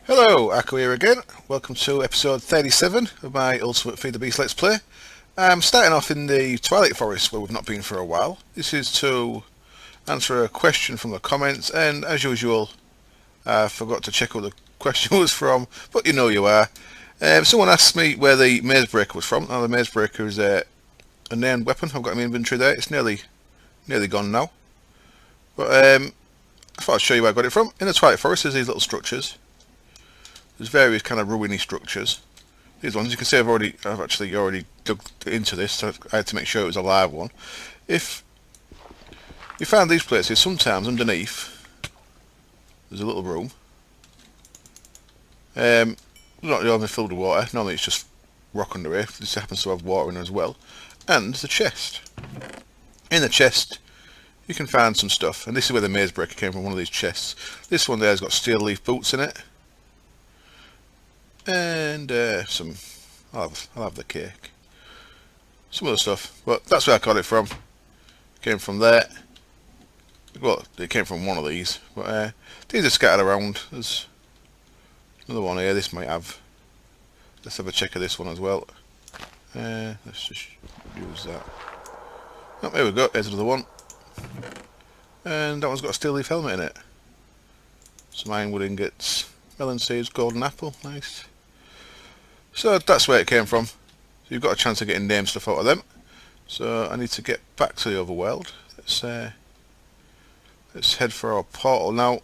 Hello, Akko here again. Welcome to episode 37 of my Ultimate Feed the Beast Let's Play. I'm starting off in the Twilight Forest where we've not been for a while. This is to answer a question from the comments, and as usual I forgot to check who the question was from, but you know you are. Someone asked me where the maze breaker was from. Now the maze breaker is a named weapon. I've got in my inventory there. It's nearly gone now. But I thought I'd show you where I got it from. In the Twilight Forest there's these little structures. There's various kind of ruiny structures. These ones, you can see I've actually already dug into this, so I had to make sure it was a live one. If you find these places, sometimes underneath there's a little room. Not normally filled with water, normally it's just rock under here. This happens to have water in it as well. And there's a chest. In the chest you can find some stuff, and this is where the maze breaker came from, one of these chests. This one there has got steel leaf boots in it. And some, I'll have the cake. Some other stuff, but that's where I got it from. It came from there. Well, it came from one of these, but these are scattered around. There's another one here. This might have. Let's have a check of this one as well. Let's just use that. Oh, there we go. There's another one, and that one's got a steel leaf helmet in it. Some ironwood ingots, melon seeds, golden apple. Nice. So that's where it came from. So you've got a chance of getting name stuff out of them. So I need to get back to the overworld. Let's head for our portal now.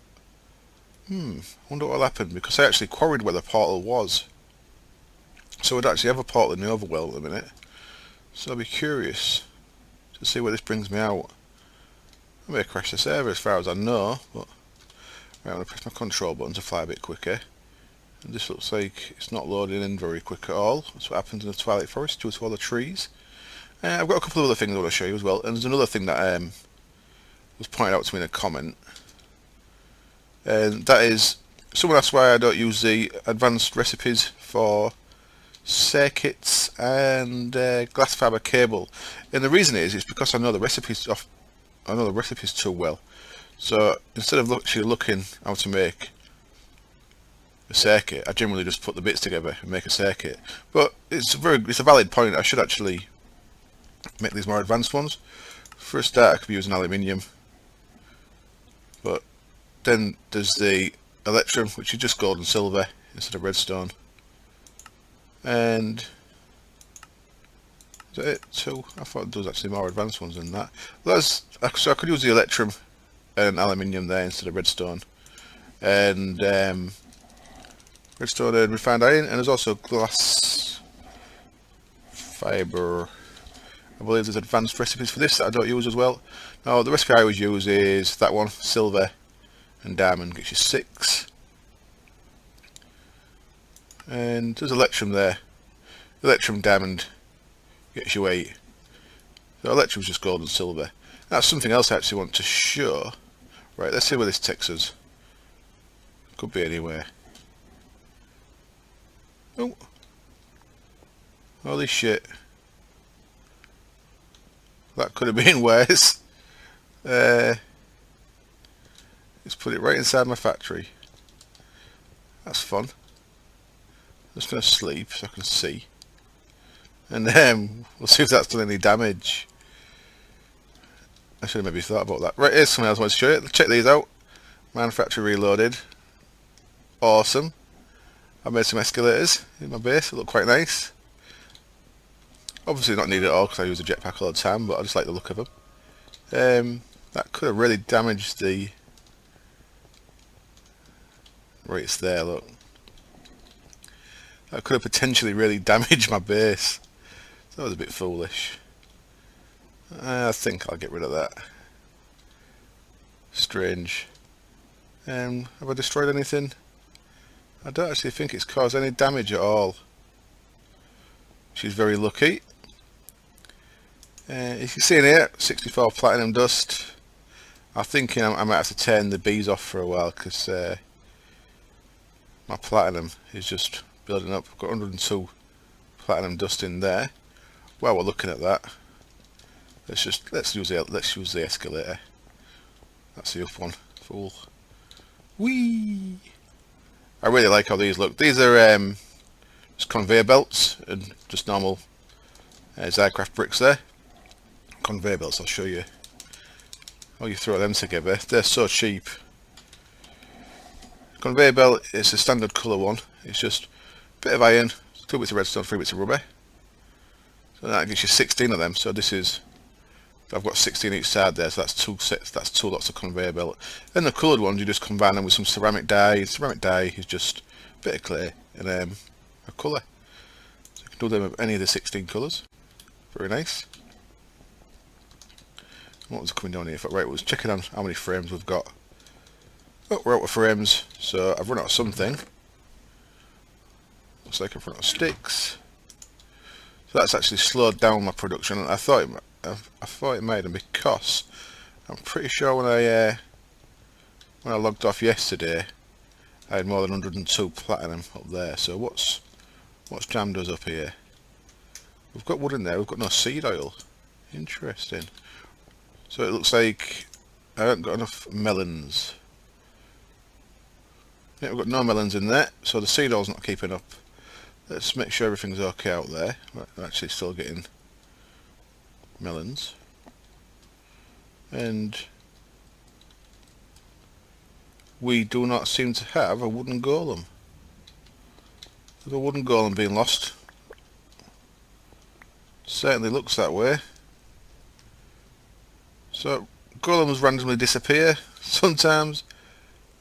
I wonder what will happen, because I actually quarried where the portal was. So we'd actually have a portal in the overworld at the minute. So I'll be curious to see where this brings me out. I may crash the server as far as I know, but right, I'm going to press my control button to fly a bit quicker. And this looks like it's not loading in very quick at all. That's what happens in the Twilight Forest due to all the trees. I've got a couple of other things I want to show you as well. And there's another thing that was pointed out to me in a comment. And that is, someone asked why I don't use the advanced recipes for circuits and glass fibre cable. And the reason is, it's because I know the recipes too well. So instead of actually looking how to make a circuit, I generally just put the bits together and make a circuit. But it's a valid point. I should actually make these more advanced ones. For a start, I could be using aluminium, but then there's the electrum, which is just gold and silver instead of redstone. And is that it? So I thought there was actually more advanced ones than that. So I could use the electrum and aluminium there instead of redstone, and redstone and refined iron, and there's also glass fibre. I believe there's advanced recipes for this that I don't use as well. Now the recipe I always use is that one, silver and diamond, gets you 6. And there's electrum there. Electrum diamond gets you 8. So electrum's just gold and silver. That's something else I actually want to show. Right, let's see where this takes us. Could be anywhere. Oh, holy shit. That could have been worse. Let's put it right inside my factory. That's fun. I'm just going to sleep so I can see. And then we'll see if that's done any damage. I should have maybe thought about that. Right, here's something else I want to show you. Check these out. Manufacturer reloaded. Awesome. I made some escalators in my base. They look quite nice. Obviously not needed at all because I use a jetpack all the time, but I just like the look of them. That could have really damaged the... Right, it's there, look. That could have potentially really damaged my base. So that was a bit foolish. I think I'll get rid of that. Strange. Have I destroyed anything? I don't actually think it's caused any damage at all. She's very lucky. You can see in here, 64 platinum dust. I'm thinking I might have to turn the bees off for a while, because my platinum is just building up. I've got 102 platinum dust in there. While we're looking at that, let's use the escalator. That's the up one. Fool. Whee! I really like how these look. These are just conveyor belts and just normal aircraft bricks there. Conveyor belts, I'll show you how you throw them together. They're so cheap. Conveyor belt is a standard colour one. It's just a bit of iron, 2 bits of redstone, 3 bits of rubber. So that gives you 16 of them. So this is, I've got 16 each side there, so that's 2 sets, that's 2 lots of conveyor belt. Then the coloured ones, you just combine them with some ceramic dye. Ceramic dye is just a bit of clay and a colour. So you can do them with any of the 16 colours. Very nice. What was coming down here for? Right, I was checking on how many frames we've got. Oh, we're out of frames, so I've run out of something. Looks like I've run out of sticks. So that's actually slowed down my production. I thought it might have, because I'm pretty sure when I logged off yesterday, I had more than 102 platinum up there. So what's jammed us up here? We've got wood in there. We've got no seed oil. Interesting. So it looks like I haven't got enough melons. Yeah, we've got no melons in there, so the seed oil's not keeping up. Let's make sure everything's okay out there. We're actually still getting melons. And we do not seem to have a wooden golem. There's a wooden golem being lost. Certainly looks that way. So golems randomly disappear sometimes.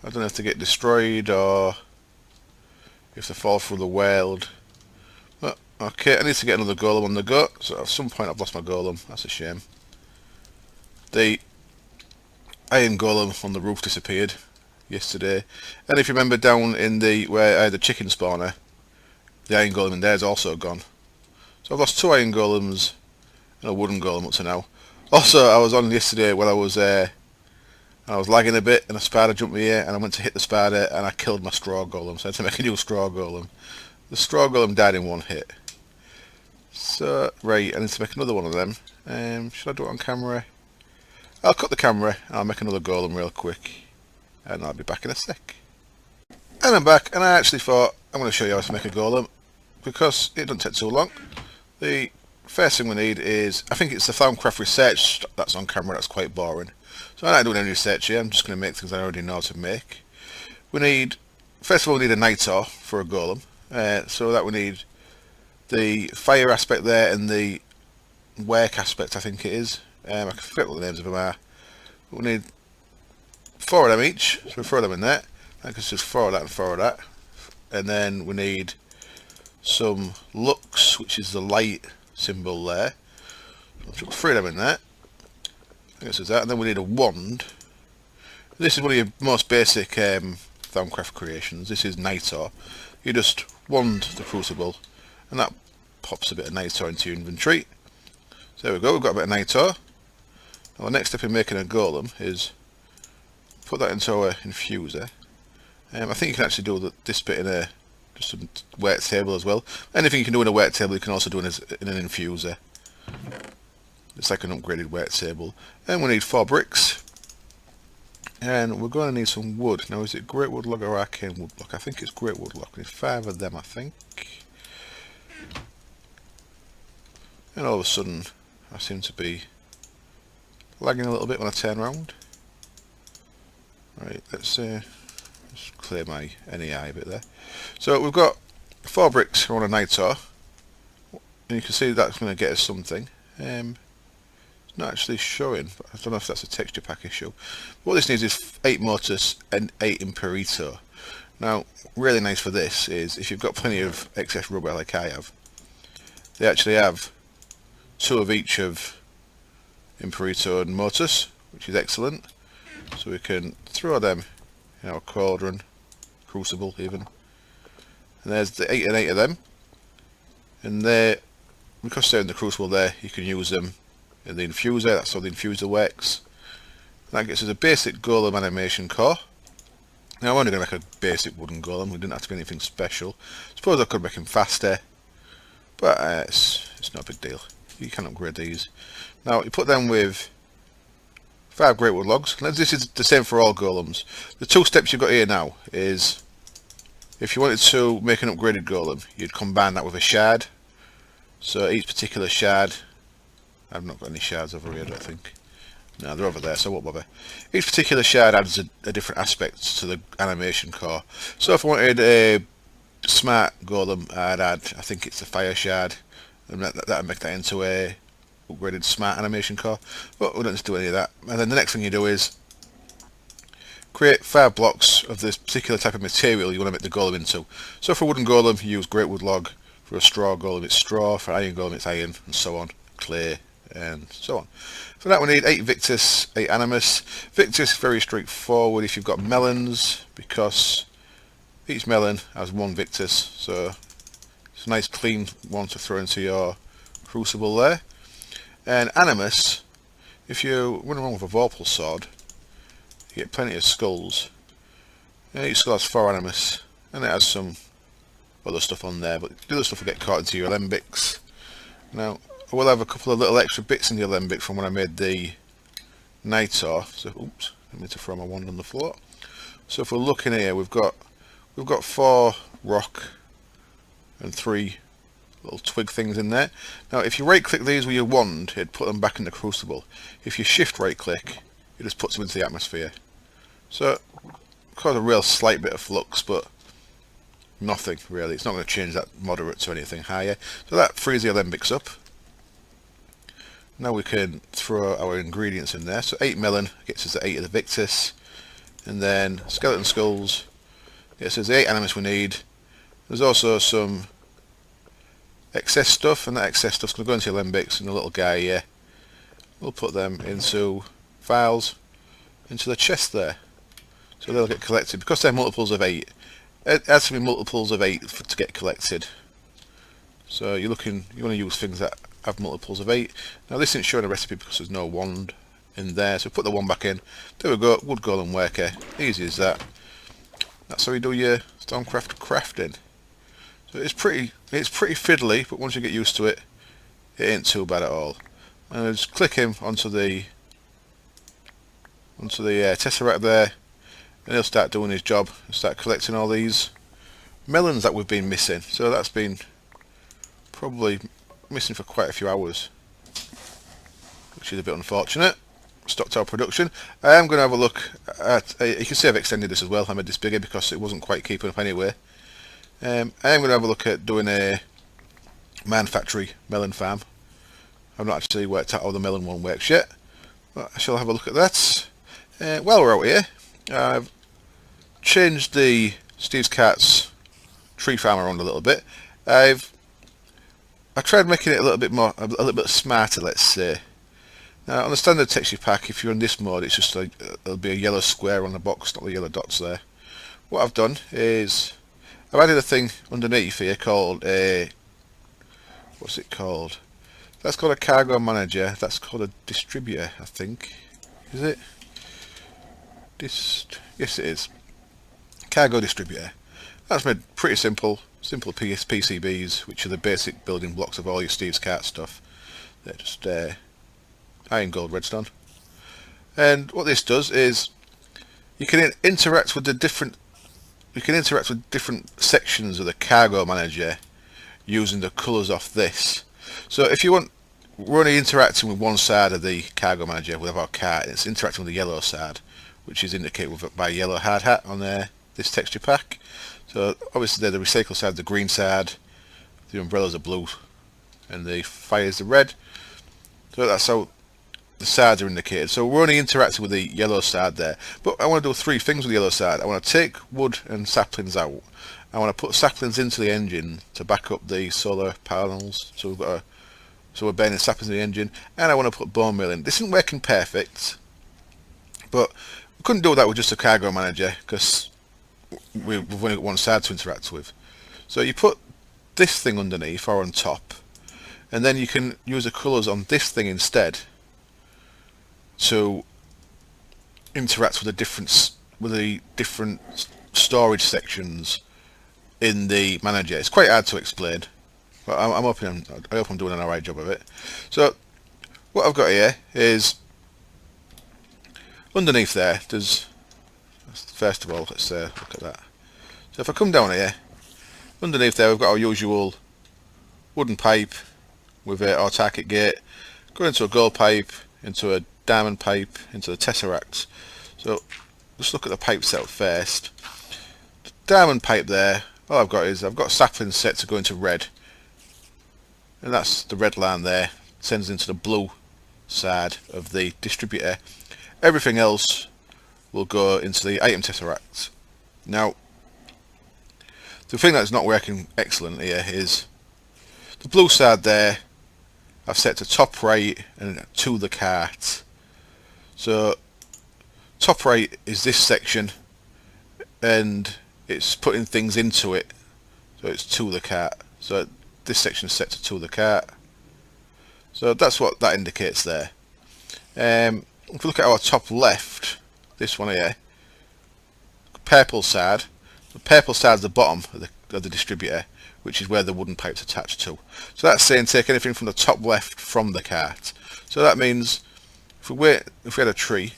I don't know if they get destroyed or if they fall through the world. But okay, I need to get another golem on the go. So at some point I've lost my golem. That's a shame. The iron golem on the roof disappeared yesterday. And if you remember down in the where I had the chicken spawner, the iron golem in there is also gone. So I've lost 2 iron golems and a wooden golem up to now. Also, I was on yesterday when I was lagging a bit and a spider jumped me here and I went to hit the spider and I killed my straw golem, so I had to make a new straw golem. The straw golem died in 1 hit. So, right, I need to make another one of them. Should I do it on camera? I'll cut the camera and I'll make another golem real quick and I'll be back in a sec. And I'm back, and I actually thought I'm going to show you how to make a golem because it doesn't take too long. The first thing we need is, I think it's the Thaumcraft research that's on camera. That's quite boring. So I'm not doing any research here, I'm just going to make things I already know how to make. We need, first of all we need a night ore for a golem. So that we need the fire aspect there and the work aspect, I think it is. I can forget what the names of them are. But we need 4 of them each, so we throw them in there. I can just 4 of that and 4 of that. And then we need some lux, which is the light symbol there. I'll chuck 3 of them in there. I guess it's that. And then we need a wand. This is one of your most basic Thaumcraft creations. This is night ore. You just wand the crucible and that pops a bit of night ore into your inventory. So there we go, we've got a bit of night ore. Now the next step in making a golem is put that into our infuser. I think you can actually do this bit in just a work table as well. Anything you can do in a work table you can also do in an infuser. It's like an upgraded work table. And we need 4 bricks. And we're going to need some wood. Now is it great wood log or arcane wood block? I think it's great wood log. We need 5 of them, I think. And all of a sudden I seem to be lagging a little bit when I turn around. Right, let's just clear my NEI a bit there. So we've got 4 bricks on a night ore. And you can see that's going to get us something. It's not actually showing, but I don't know if that's a texture pack issue. What this needs is 8 mortis and 8 imperito. Now, really nice for this is if you've got plenty of excess rubber like I have, they actually have 2 of each of imperito and mortis, which is excellent. So we can throw them in our cauldron, crucible even. And there's the 8 and 8 of them. And they're, because they're in the crucible there, you can use them in the infuser. That's how the infuser works. And that gets us a basic golem animation core. Now I'm only going to make a basic wooden golem. We didn't have to be anything special. Suppose I could make him faster, but it's not a big deal. You can upgrade these. Now you put them with 5 great wood logs. Now, this is the same for all golems. The 2 steps you've got here now is If you wanted to make an upgraded golem, you'd combine that with a shard. So each particular shard, I've not got any shards over here, I don't think. No, they're over there, so I won't bother. Each particular shard adds a different aspect to the animation core. So if I wanted a smart golem, I'd add, I think it's a fire shard, and that'd make that into a upgraded smart animation core. But we don't need to do any of that. And then the next thing you do is create 5 blocks of this particular type of material you want to make the golem into. So for a wooden golem, you use great wood log. For a straw golem, it's straw. For an iron golem, it's iron, and so on. Clay, and so on. For that we need 8 Victus, 8 Animus. Victus is very straightforward if you've got melons, because each melon has 1 Victus, so it's a nice clean one to throw into your crucible there. And Animus, if you run around with a Vorpal sword, you get plenty of skulls. And each skull has 4 Animus, and it has some other stuff on there, but the other stuff will get caught into your alembics. Now, I will have a couple of little extra bits in the alembic from when I made the Nitor. So, oops, I need to throw my wand on the floor. So if we're looking here, we've got 4 rock and 3 little twig things in there. Now, if you right-click these with your wand, it'd put them back in the crucible. If you shift right-click, it just puts them into the atmosphere. So, cause a real slight bit of flux, but nothing really. It's not going to change that moderate to anything higher. So that frees the alembics up. Now we can throw our ingredients in there. So 8 melon gets us the 8 of the Victus, and then skeleton skulls gets us the 8 animus we need. There's also some excess stuff, and that excess stuff's going to go into the alembics, and the little guy here, we'll put them into files, into the chest there. So they'll get collected. Because they're multiples of 8, it has to be multiples of 8 to get collected. So you want to use things that have multiples of 8. Now this isn't showing a recipe because there's no wand in there, so put the wand back in. There we go, wood golem worker, easy as that. That's how you do your Stormcraft crafting. So it's pretty fiddly, but once you get used to it, it ain't too bad at all. And I'll just click him onto the tesseract there, and he'll start doing his job and start collecting all these melons that we've been missing. So that's been probably missing for quite a few hours, which is a bit unfortunate. Stopped our production. I am going to have a look at, you can see I've extended this as well. I made this bigger because it wasn't quite keeping up anyway. I am going to have a look at doing a man factory melon farm. I've not actually worked out how the melon one works yet, but I shall have a look at that. While we're out here, I've changed the Steve's Cart's tree farm around a little bit. I tried making it a little bit smarter, let's say. Now on the standard texture pack, if you're in this mode, it's just there'll be a yellow square on the box, not the yellow dots there. What I've done is I've added a thing underneath here called a, what's it called? That's called a cargo manager. That's called a distributor, I think. Is it? Yes, it is. Cargo distributor. That's made pretty simple PCBs, which are the basic building blocks of all your Steve's Cart stuff. They're just iron, gold, redstone. And what this does is you can interact with different sections of the cargo manager using the colours off this. So if you want, we're only interacting with one side of the cargo manager with our cart, and it's interacting with the yellow side, which is indicated by a yellow hard hat on this texture pack. So obviously the recycle side, the green side, the umbrellas are blue, and the fires are red. So that's how the sides are indicated. So we're only interacting with the yellow side there. But I want to do 3 things with the yellow side. I want to take wood and saplings out. I want to put saplings into the engine to back up the solar panels. So we're burning saplings in the engine, and I want to put bone meal in. This isn't working perfect, but we couldn't do that with just a cargo manager because we've only got one side to interact with. So you put this thing underneath or on top, and then you can use the colours on this thing instead to interact with the different storage sections in the manager. It's quite hard to explain, but I hope I'm doing an alright job of it. So what I've got here is underneath there, there's, first of all, let's look at that. So if I come down here, underneath there we've got our usual wooden pipe with an autarkic gate, go into a gold pipe, into a diamond pipe, into the tesseract. So just look at the pipe setup first. The diamond pipe there, all I've got is I've got saplings set to go into red, and that's the red line there, sends into the blue side of the distributor. Everything else will go into the item tesseract. Now, the thing that's not working excellent here is the blue side there I've set to top right and to the cart. So top right is this section and it's putting things into it, so it's to the cart. So this section is set to the cart. So that's what that indicates there. If we look at our top left, this one here, purple side, the purple side is the bottom of the distributor, which is where the wooden pipe's attached to. So that's saying take anything from the top left from the cart. So that means if we had a tree,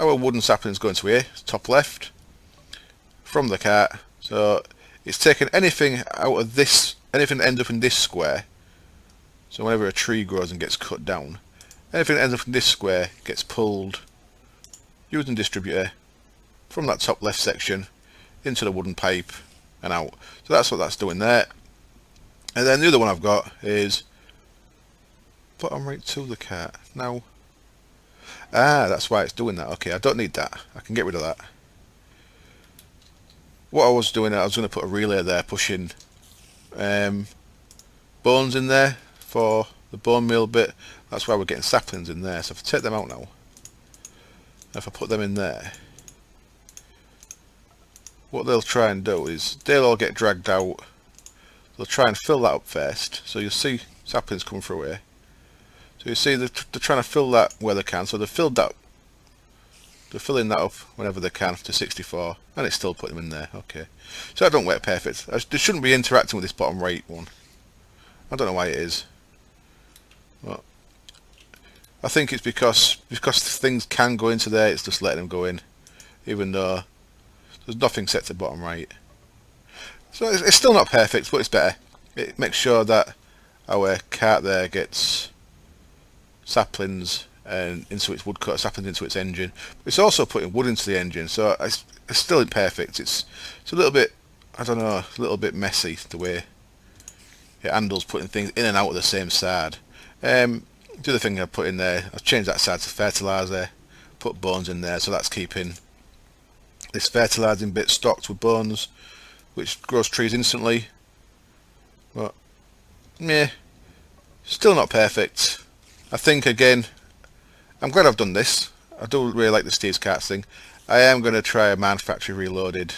our wooden saplings go into here, top left, from the cart. So it's taking anything out of this, anything that ends up in this square. So whenever a tree grows and gets cut down, anything that ends up in this square gets pulled using distributor from that top left section into the wooden pipe and out. So that's what that's doing there. And then the other one I've got is bottom right to the cart. Now, that's why it's doing that. Okay, I don't need that. I can get rid of that. What I was doing, I was going to put a relay there pushing bones in there for the bone meal bit. That's why we're getting saplings in there. So if I take them out now, if I put them in there, what they'll try and do is they'll all get dragged out. They'll try and fill that up first. So you'll see saplings coming through here. So you see they're trying to fill that where they can. So they've filled that. They're filling that up whenever they can to 64, and it's still putting them in there. Okay, so that don't work perfect. They shouldn't be interacting with this bottom right one. I don't know why it is. Well, I think it's because things can go into there. It's just letting them go in, even though there's nothing set to bottom right. So it's still not perfect, but it's better. It makes sure that our cart there gets saplings and into its woodcut, saplings into its engine. But it's also putting wood into the engine, so it's still imperfect. It's a little bit, I don't know, a little bit messy the way it handles putting things in and out of the same side. The other thing I put in there, I've changed that side to fertiliser, put bones in there, so that's keeping this fertilising bit stocked with bones, which grows trees instantly. But meh, still not perfect. I think again, I'm glad I've done this. I do really like the Steve's Carts thing. I am going to try a Man Factory Reloaded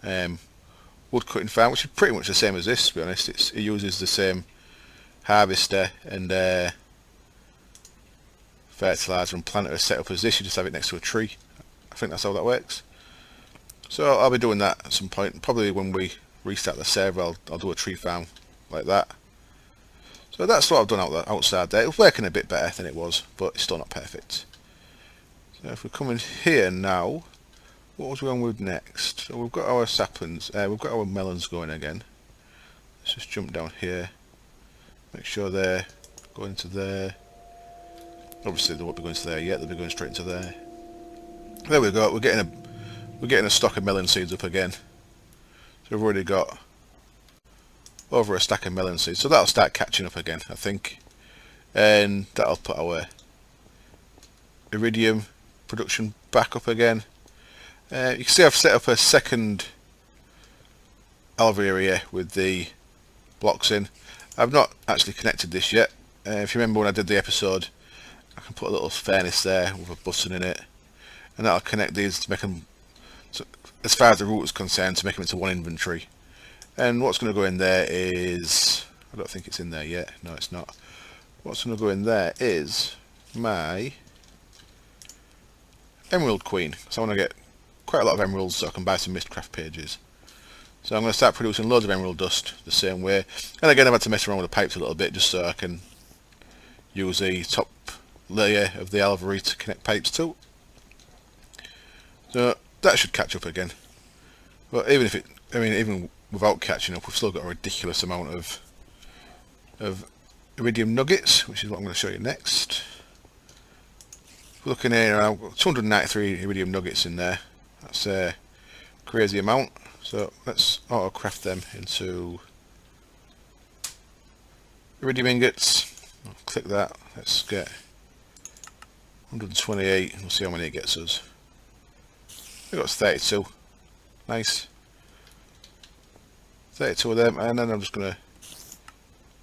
wood cutting farm, which is pretty much the same as this, to be honest. It uses the same harvester and fertiliser and planter set up as this. You just have it next to a tree. I think that's how that works. So I'll be doing that at some point. Probably when we restart the server, I'll do a tree farm like that. So that's what I've done outside there. It's working a bit better than it was, but it's still not perfect. So if we come in here now, what was we on with next? So we've got our saplings, we've got our melons going again. Let's just jump down here. Make sure they're going to there. Obviously they won't be going to there yet, they'll be going straight into there. There we go, we're getting a stock of melon seeds up again. So we've already got over a stack of melon seeds, so that'll start catching up again, I think, and that'll put our iridium production back up again. You can see I've set up a second alveoli here with the blocks in. I've not actually connected this yet. If you remember when I did the episode, I can put a little furnace there with a button in it, and that'll connect these to make them, so as far as the route is concerned, to make them into one inventory. And what's going to go in there is, I don't think it's in there yet, no it's not. What's going to go in there is my Emerald Queen, so I want to get quite a lot of emeralds so I can buy some Mistcraft pages. So I'm going to start producing loads of emerald dust the same way. And again I've had to mess around with the pipes a little bit just so I can use the top layer of the alveoli to connect pipes to. So that should catch up again. But even if it, I mean, even without catching up, we've still got a ridiculous amount of iridium nuggets, which is what I'm going to show you next. Looking here, I've got 293 iridium nuggets in there. That's a crazy amount. So let's auto craft them into iridium ingots. I'll click that. Let's get 128 and we'll see how many it gets us. We've got 32. Nice. 32 of them, and then I'm just going to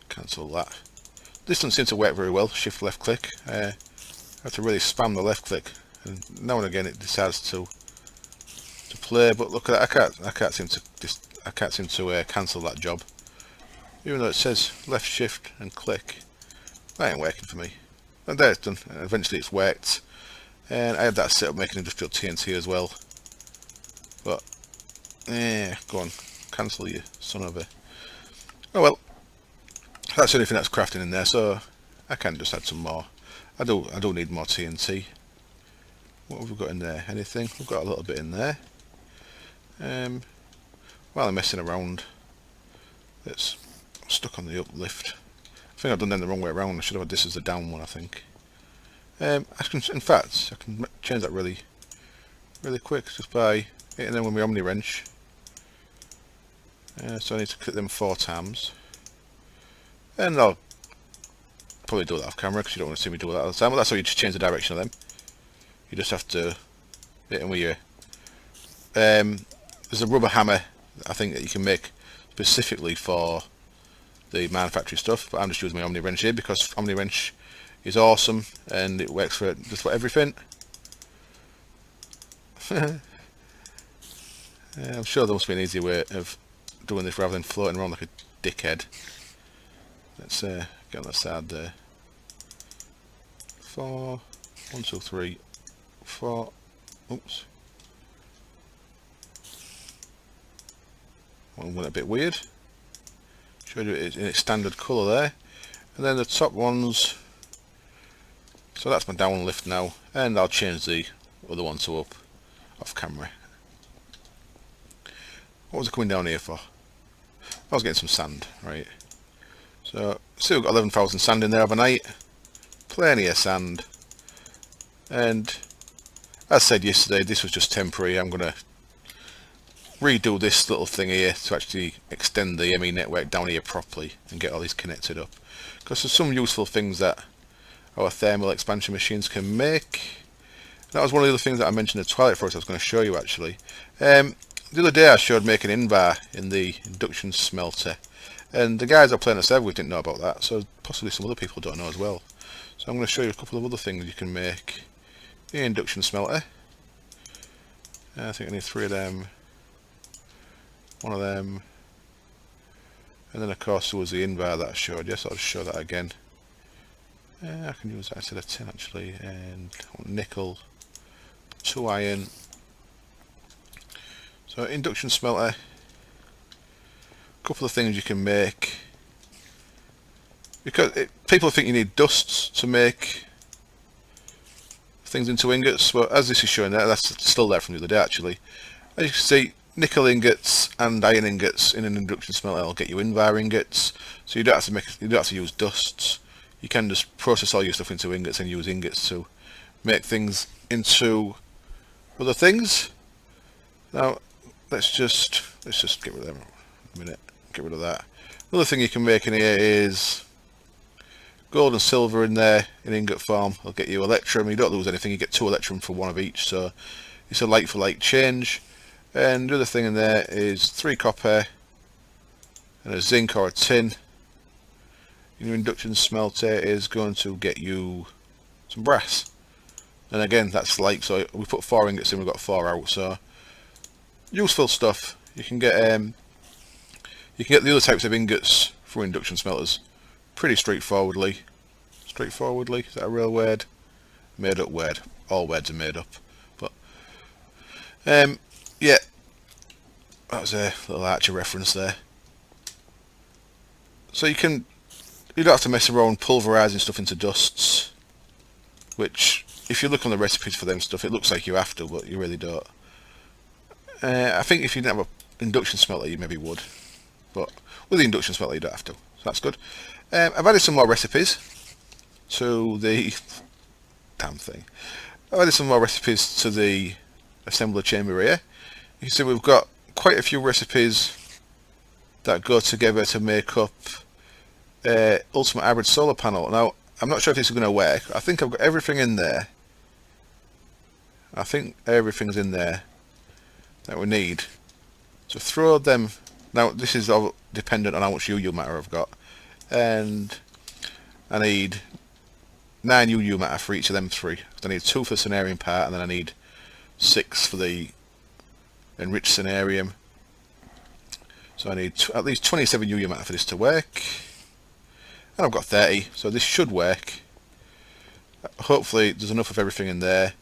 cancel that. This doesn't seem to work very well. Shift left click. I have to really spam the left click, and now and again it decides to play. But look at that. I can't seem to cancel that job, even though it says left shift and click. That ain't working for me. And there it's done. And eventually it's worked. And I had that set up making industrial TNT as well. But go on, cancel you son of a. Oh well. That's the only thing that's crafting in there, so I can just add some more. I do need more TNT. What have we got in there? Anything? We've got a little bit in there. While I'm messing around, it's stuck on the uplift. I think I've done them the wrong way around. I should have had this as the down one, I think. In fact, I can change that really quick just by hitting them with my Omni wrench. So I need to click them 4 times. And I'll probably do that off camera because you don't want to see me do that all the time. But that's how you just change the direction of them. You just have to hit them with your... there's a rubber hammer, I think, that you can make specifically for the manufacturing stuff. But I'm just using my Omni wrench here because Omni wrench is awesome and it works for just about everything. I'm sure there must be an easier way of doing this rather than floating around like a dickhead. Let's get on the side there. 4, 1, 2, 3, 4. Oops. One went a bit weird. Showed you it in its standard colour there. And then the top ones. So that's my down lift now. And I'll change the other one to up off camera. What was I coming down here for? I was getting some sand, right? So, we've got 11,000 sand in there overnight. Plenty of sand. And, as I said yesterday, this was just temporary. I'm going to redo this little thing here to actually extend the ME network down here properly and get all these connected up. Because there's some useful things that our thermal expansion machines can make. That was one of the other things that I mentioned in the Twilight Forest I was going to show you actually. The other day I showed making invar in the induction smelter. And the guys I play on the server didn't know about that, so possibly some other people don't know as well. So I'm going to show you a couple of other things you can make in the induction smelter. I think I need 3 of them, 1 of them, and then of course there was the invar that I showed you, so I'll just show that again. I can use that instead of tin actually, and nickel, 2 iron. So induction smelter. Couple of things you can make, because people think you need dusts to make things into ingots. Well, as this is showing there, that's still there from the other day actually. As you can see, nickel ingots and iron ingots in an induction smelter will get you invar ingots, so you don't have to use dusts. You can just process all your stuff into ingots and use ingots to make things into other things. Now let's just get rid of them a minute. Get rid of that. Another thing you can make in here is gold and silver in there in ingot form. I'll get you electrum. You don't lose anything. You get 2 electrum for 1 of each, so it's a like for like change. And the other thing in there is 3 copper and a zinc or a tin. Your induction smelter is going to get you some brass. And again, that's like, so we put 4 ingots in, we've got 4 out. So useful stuff. You can get the other types of ingots through induction smelters pretty straightforwardly. Is that a real word? Made up word. All words are made up. But yeah, that was a little Archer reference there. So you don't have to mess around pulverising stuff into dusts, which if you look on the recipes for them stuff, it looks like you have to, but you really don't. I think if you didn't have a induction smelter you maybe would, but with the induction smelter you don't have to, so that's good. I've added some more recipes to the damn thing. I've added some more recipes to the assembler chamber here. You can see we've got quite a few recipes that go together to make up ultimate hybrid solar panel. Now I'm not sure if this is going to work. I think I've got everything in there. I think everything's in there that we need. So throw them. Now this is all dependent on how much UU matter I've got, and I need 9 UU matter for each of them 3. I need 2 for the Cenarium part, and then I need 6 for the enriched Cenarium. So I need at least 27 UU matter for this to work, and I've got 30, so this should work. Hopefully there's enough of everything in there.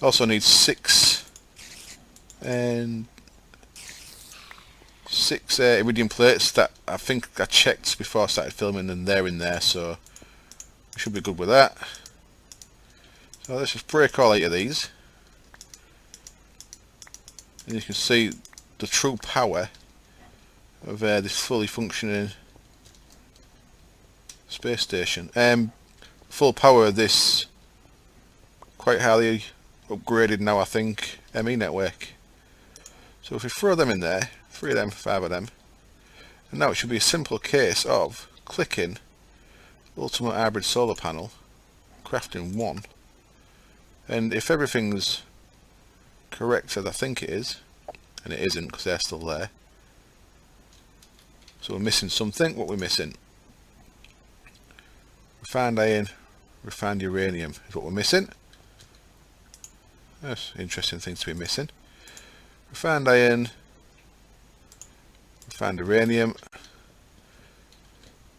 I also need 6 iridium plates that I think I checked before I started filming, and they're in there, so we should be good with that. So let's just break all 8 of these, and you can see the true power of this fully functioning space station. Full power of this quite highly upgraded now, I think, ME network. So if we throw them in there, 3 of them, 5 of them, and now it should be a simple case of clicking ultimate hybrid solar panel, crafting 1, and if everything's correct as I think it is, and it isn't because they're still there, so we're missing something. What we're missing? Refined iron, refined uranium is what we're missing. That's interesting things to be missing. Refined iron, refined uranium.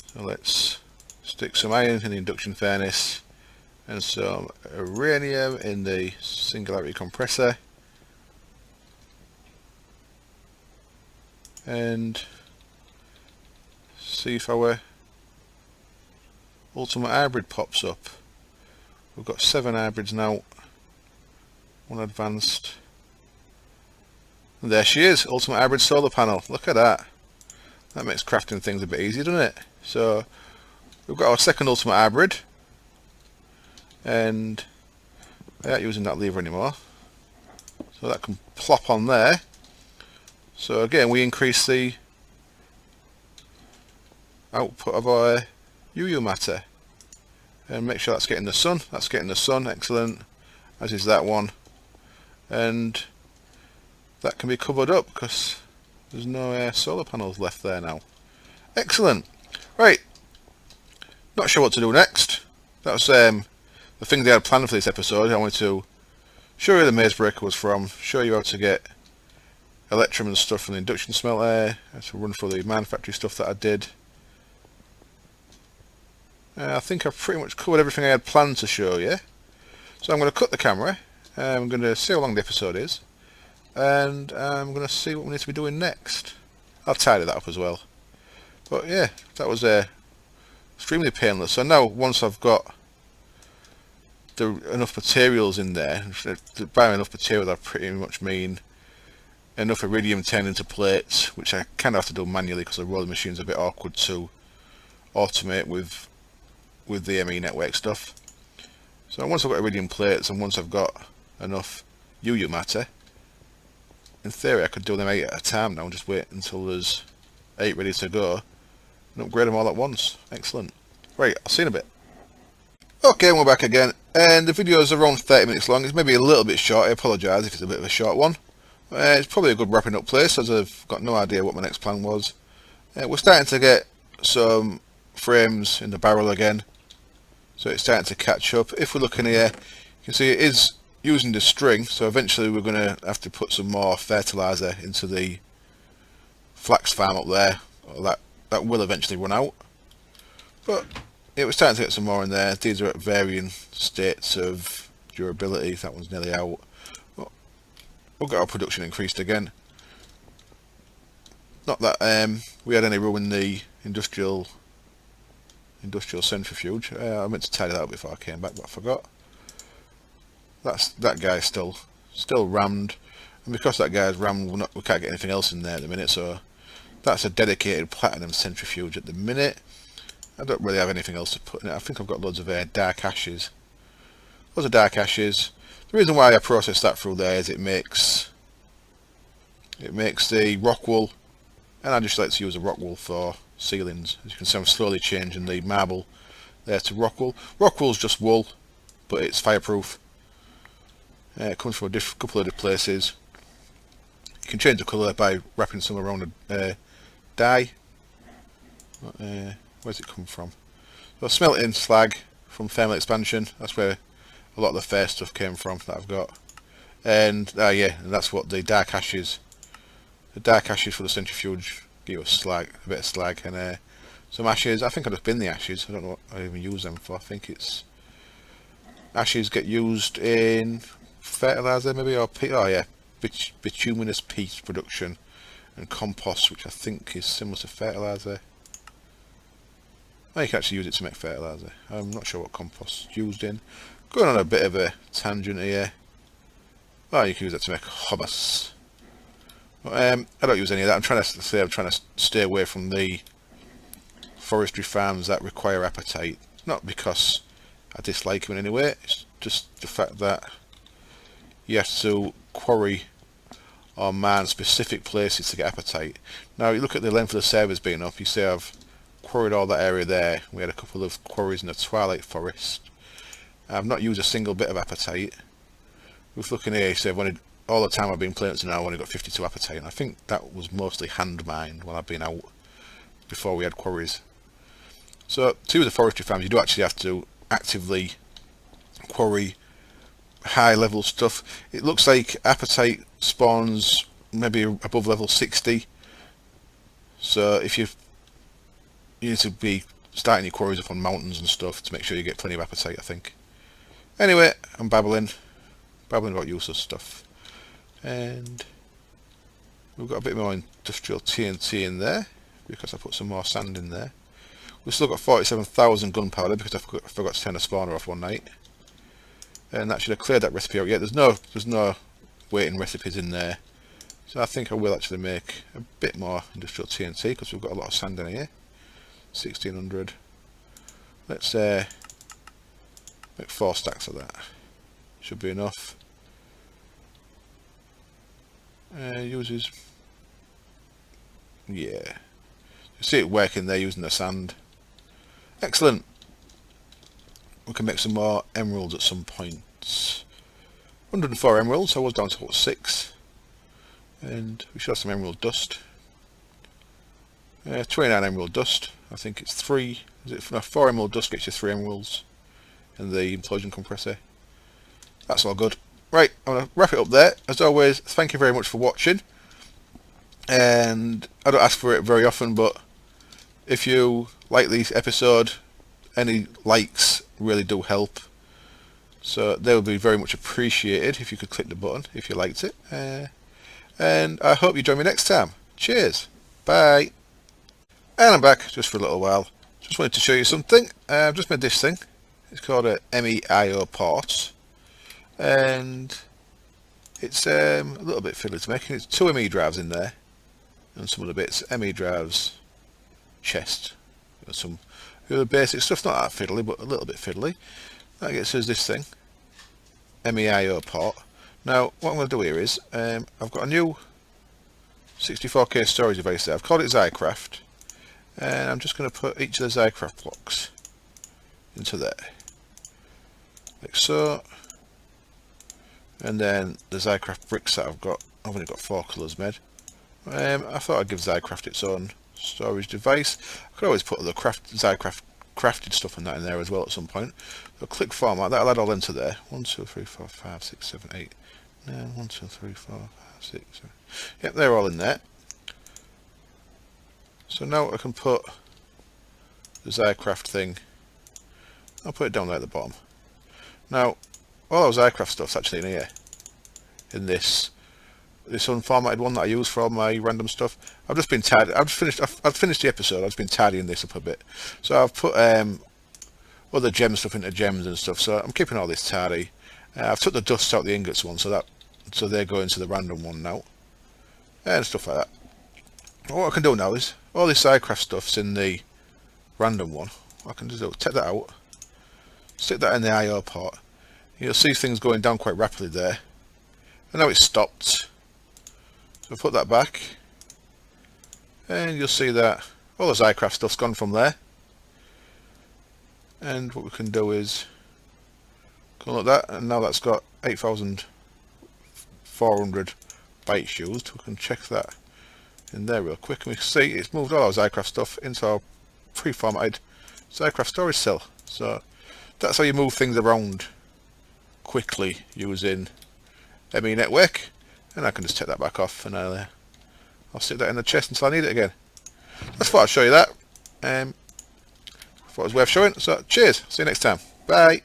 So let's stick some iron in the induction furnace and some uranium in the singularity compressor, and see if our ultimate hybrid pops up. We've got 7 hybrids now, 1 advanced, and there she is, ultimate hybrid solar panel. Look at that. That makes crafting things a bit easier, doesn't it? So we've got our second ultimate hybrid, and I ain't using that lever anymore, so that can plop on there. So again, we increase the output of our UU matter, and make sure that's getting the sun. That's getting the sun, excellent, as is that one, and that can be covered up because there's no solar panels left there now. Excellent. Right, not sure what to do next. That was the things I had planned for this episode. I wanted to show you where the maze breaker was from, show you how to get electrum and stuff from the induction smelter, to run through the mine factory stuff that I did. I think I've pretty much covered everything I had planned to show you. So I'm going to cut the camera, I'm going to see how long the episode is, and I'm going to see what we need to be doing next. I'll tidy that up as well. But yeah, that was extremely painless. So now, once I've got enough materials in there, by enough material I pretty much mean enough iridium turned into plates, which I kind of have to do manually because the rolling machine's a bit awkward to automate with the ME network stuff. So once I've got iridium plates and once I've got enough UU matter, in theory I could do them 8 at a time now and just wait until there's 8 ready to go and upgrade them all at once. Excellent. Right, I'll see you in a bit. Okay, we're back again, and the video is around 30 minutes long. It's maybe a little bit short. I apologise if it's a bit of a short one. It's probably a good wrapping up place, as I've got no idea what my next plan was. We're starting to get some frames in the barrel again, so it's starting to catch up. If we look in here, you can see it is using the string, so eventually we're going to have to put some more fertiliser into the flax farm up there. That will eventually run out, but yeah, we're starting to get some more in there. These are at varying states of durability. That one's nearly out. We'll get our production increased again. Not that we had any room in the industrial centrifuge. I meant to tidy that up before I came back, but I forgot. That guy's still rammed. and because that guy's RAM, we can't get anything else in there at the minute, so that's a dedicated platinum centrifuge at the minute. I don't really have anything else to put in it. I think I've got loads of dark ashes. Loads of dark ashes. The reason why I process that through there is it makes the rock wool, and I just like to use the rock wool for ceilings. As you can see, I'm slowly changing the marble there to rock wool. Rock wool's just wool, but it's fireproof. It comes from a couple of different places. You can change the colour by wrapping some around a dye. Where's it come from? So smelting slag from thermal expansion. That's where a lot of the fair stuff came from that I've got. And yeah, and that's what the dark ashes. The dark ashes for the centrifuge give us a bit of slag, and some ashes. I think I just bin the ashes. I don't know what I even use them for. I think it's ashes get used in fertilizer, maybe, or peat. Oh yeah, bituminous peat production and compost, which I think is similar to fertilizer. You can actually use it to make fertilizer. I'm not sure what compost is used in. Going on a bit of a tangent here. Well, you can use that to make hummus. I don't use any of that. I'm trying to stay away from the forestry farms that require apatite. Not because I dislike them in any way. It's just the fact that you have to quarry or mine specific places to get apatite. Now, you look at the length of the servers being up. You see, I've quarried all that area there. We had a couple of quarries in the twilight forest. I've not used a single bit of apatite. We're looking here, so all the time I've been playing to now, I've only got 52 apatite, and I think that was mostly hand mined when I've been out before we had quarries. So to use the forestry farms, you do actually have to actively quarry high level stuff. It looks like apatite spawns maybe above level 60. So if you need to be starting your quarries up on mountains and stuff to make sure you get plenty of apatite, I think. Anyway, I'm babbling about useless stuff. And we've got a bit more industrial TNT in there because I put some more sand in there. We've still got 47,000 gunpowder because I forgot to turn the spawner off one night. And that should have cleared that recipe out yet. There's no waiting recipes in there. So I think I will actually make a bit more industrial TNT because we've got a lot of sand in here. 1600. Let's make 4 stacks of that. Should be enough. Uses, yeah. You see it working there using the sand. Excellent. We can make some more emeralds at some point. 104 emeralds. I was down to what, 6, and we should have some emerald dust. 29 emerald dust. I think it's 3. Is it? No, 4 emerald dust gets you 3 emeralds in the implosion compressor. That's all good. Right, I'm going to wrap it up there. As always, thank you very much for watching. And I don't ask for it very often, but if you like this episode, any likes really do help. So they would be very much appreciated if you could click the button if you liked it. And I hope you join me next time. Cheers. Bye. And I'm back just for a little while. Just wanted to show you something. I've just made this thing. It's called a MEIO port. And it's a little bit fiddly to make. It's 2 ME drives in there, and some other bits. ME drives, chest, some other basic stuff. Not that fiddly, but a little bit fiddly. That gets us this thing, MEIO port. Now, what I'm going to do here is I've got a new 64K storage device there. I've called it Zycraft, and I'm just going to put each of the Zycraft blocks into there, like so. And then the Zycraft bricks that I've only got 4 colours made. I thought I'd give Zycraft its own storage device. I could always put the Zycraft crafted stuff and that in there as well at some point. So click format, that'll add all into there. 1, 2, 3, 4, 5, 6, 7, 8, 9, 1, 2, 3, 4, 5, 6, 7. Yep, they're all in there. So now I can put the Zycraft thing, I'll put it down there at the bottom. Now, all those Zycraft stuff's actually in here, in this unformatted one that I use for all my random stuff. I've just been tidy. I've finished the episode. I've just been tidying this up a bit. So I've put other gem stuff into gems and stuff. So I'm keeping all this tidy. I've took the dust out the ingots one, so that so they go into the random one now, and stuff like that. But what I can do now is, all this SciCraft stuff's in the random one. What I can just do, take that out, stick that in the IO port. You'll see things going down quite rapidly there, and now it's stopped. So put that back, and you'll see that all the SciCraft stuff's gone from there. And what we can do is go like that, and now that's got 8,400 bytes used. We can check that in there real quick, and we can see it's moved all our SciCraft stuff into our pre-formatted SciCraft storage cell. So that's how you move things around quickly using ME Network. And I can just take that back off, and I'll stick that in the chest until I need it again. That's thought I'd show you that. Thought it was worth showing. So cheers, see you next time. Bye.